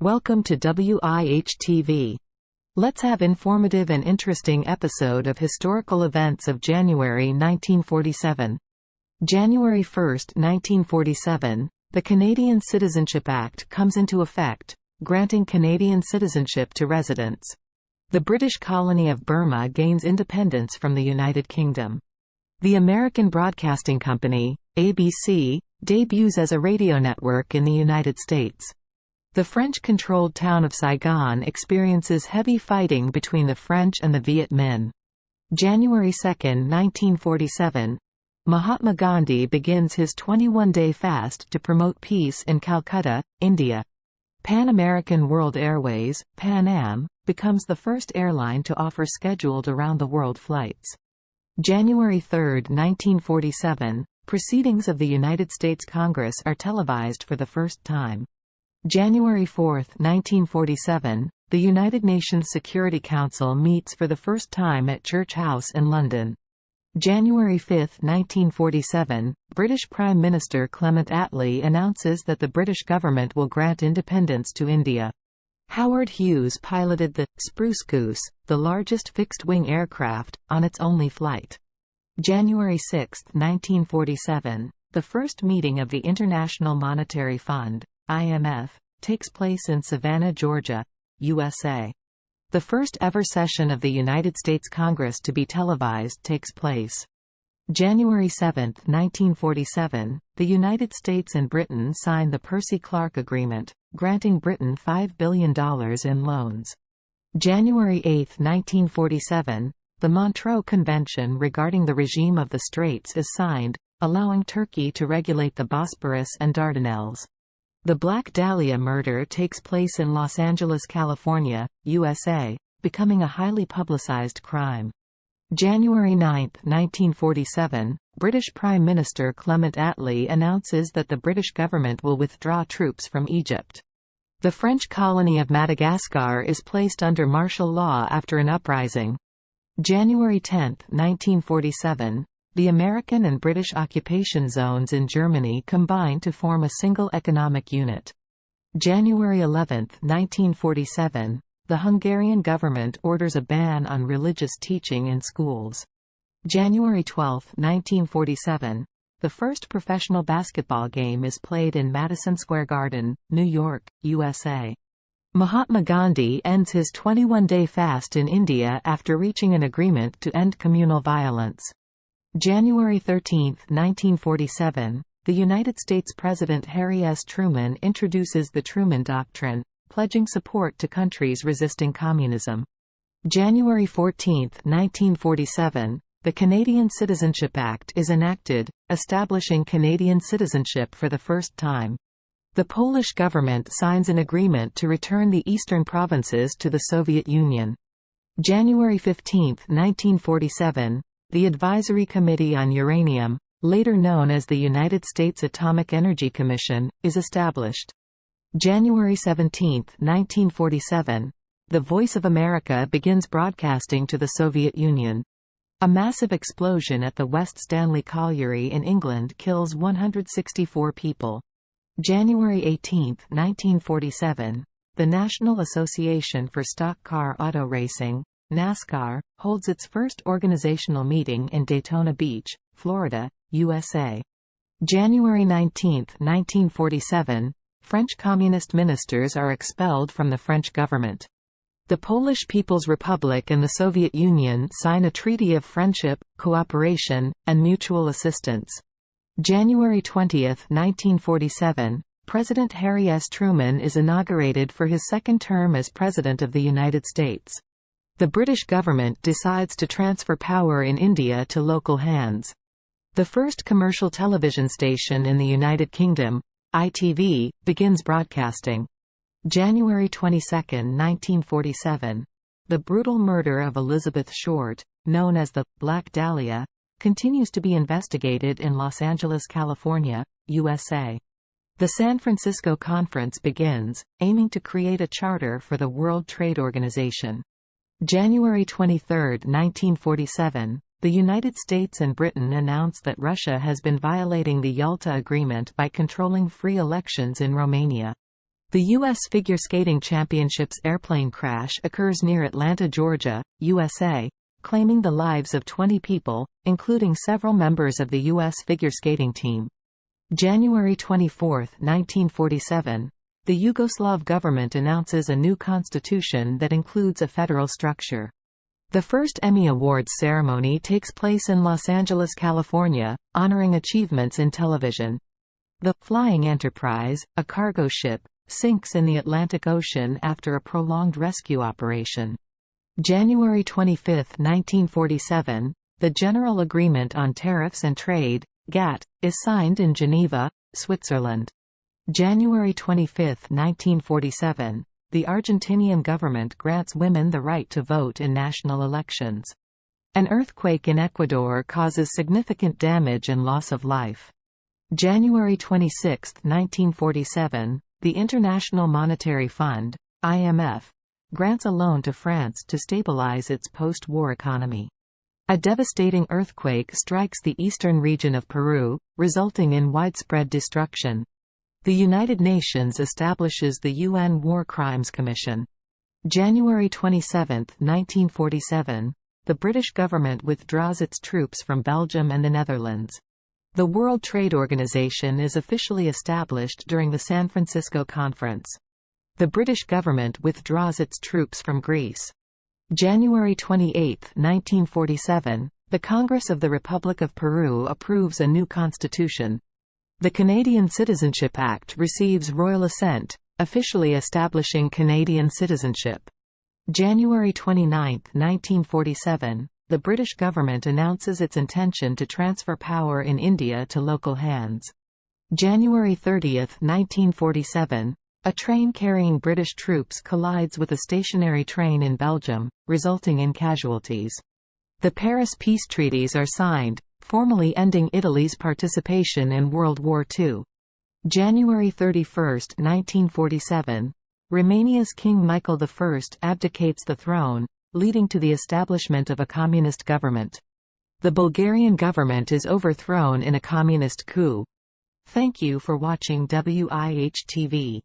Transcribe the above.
Welcome to WIH TV. Let's have informative and interesting episode of historical events of January 1947. January 1, 1947, the Canadian Citizenship Act comes into effect, granting Canadian citizenship to residents. The British colony of Burma gains independence from the United Kingdom. The American Broadcasting Company, ABC, debuts as a radio network in the United States. The French-controlled town of Saigon experiences heavy fighting between the French and the Viet Minh. January 2, 1947, Mahatma Gandhi begins his 21-day fast to promote peace in Calcutta, India. Pan American World Airways, Pan Am, becomes the first airline to offer scheduled around-the-world flights. January 3, 1947, proceedings of the United States Congress are televised for the first time. January 4, 1947, the United Nations Security Council meets for the first time at Church House in London. January 5, 1947, British Prime Minister Clement Attlee announces that the British government will grant independence to India. Howard Hughes piloted the Spruce Goose, the largest fixed-wing aircraft, on its only flight. January 6, 1947, the first meeting of the International Monetary Fund, IMF, takes place in Savannah, Georgia, USA. The first ever session of the United States Congress to be televised takes place. January 7, 1947, the United States and Britain sign the Percy-Clarke Agreement, granting Britain $5 billion in loans. January 8, 1947, the Montreux Convention regarding the regime of the Straits is signed, allowing Turkey to regulate the Bosporus and Dardanelles. The Black Dahlia murder takes place in Los Angeles, California, USA, becoming a highly publicized crime. January 9, 1947, British Prime Minister Clement Attlee announces that the British government will withdraw troops from Egypt. The French colony of Madagascar is placed under martial law after an uprising. January 10, 1947, the American and British occupation zones in Germany combine to form a single economic unit. January 11, 1947, the Hungarian government orders a ban on religious teaching in schools. January 12, 1947, the first professional basketball game is played in Madison Square Garden, New York, USA. Mahatma Gandhi ends his 21-day fast in India after reaching an agreement to end communal violence. January 13, 1947, the United States President Harry S. Truman introduces the Truman Doctrine, pledging support to countries resisting communism. January 14, 1947, the Canadian Citizenship Act is enacted, establishing Canadian citizenship for the first time. The Polish government signs an agreement to return the eastern provinces to the Soviet Union. January 15, 1947, the Advisory Committee on Uranium, later known as the United States Atomic Energy Commission, is established. January 17, 1947, the Voice of America begins broadcasting to the Soviet Union. A massive explosion at the West Stanley Colliery in England kills 164 people. January 18, 1947, the National Association for Stock Car Auto Racing, NASCAR, holds its first organizational meeting in Daytona Beach, Florida, USA. January 19, 1947, French communist ministers are expelled from the French government. The Polish People's Republic and the Soviet Union sign a treaty of friendship, cooperation, and mutual assistance. January 20, 1947, President Harry S. Truman is inaugurated for his second term as President of the United States. The British government decides to transfer power in India to local hands. The first commercial television station in the United Kingdom, ITV, begins broadcasting. January 22, 1947. The brutal murder of Elizabeth Short, known as the Black Dahlia, continues to be investigated in Los Angeles, California, USA. The San Francisco Conference begins, aiming to create a charter for the World Trade Organization. January 23, 1947, the United States and Britain announce that Russia has been violating the Yalta Agreement by controlling free elections in Romania. The U.S. Figure Skating Championships airplane crash occurs near Atlanta, Georgia, USA, claiming the lives of 20 people, including several members of the U.S. figure skating team. January 24, 1947. The Yugoslav government announces a new constitution that includes a federal structure. The first Emmy Awards ceremony takes place in Los Angeles, California, honoring achievements in television. The Flying Enterprise, a cargo ship, sinks in the Atlantic Ocean after a prolonged rescue operation. January 25, 1947, the General Agreement on Tariffs and Trade, GATT, is signed in Geneva, Switzerland. January 25, 1947, the Argentinian government grants women the right to vote in national elections. An earthquake in Ecuador causes significant damage and loss of life. January 26, 1947, the International Monetary Fund, IMF, grants a loan to France to stabilize its post-war economy. A devastating earthquake strikes the eastern region of Peru, resulting in widespread destruction. The United Nations establishes the UN War Crimes Commission. January 27, 1947, the British government withdraws its troops from Belgium and the Netherlands. The World Trade Organization is officially established during the San Francisco Conference. The British government withdraws its troops from Greece. January 28, 1947, the Congress of the Republic of Peru approves a new constitution. The Canadian Citizenship Act receives royal assent, officially establishing Canadian citizenship. January 29, 1947, the British government announces its intention to transfer power in India to local hands. January 30, 1947, a train carrying British troops collides with a stationary train in Belgium, resulting in casualties. The Paris peace treaties are signed, formally ending Italy's participation in World War II. January 31, 1947, Romania's King Michael I abdicates the throne, leading to the establishment of a communist government. The Bulgarian government is overthrown in a communist coup. Thank you for watching WIH TV.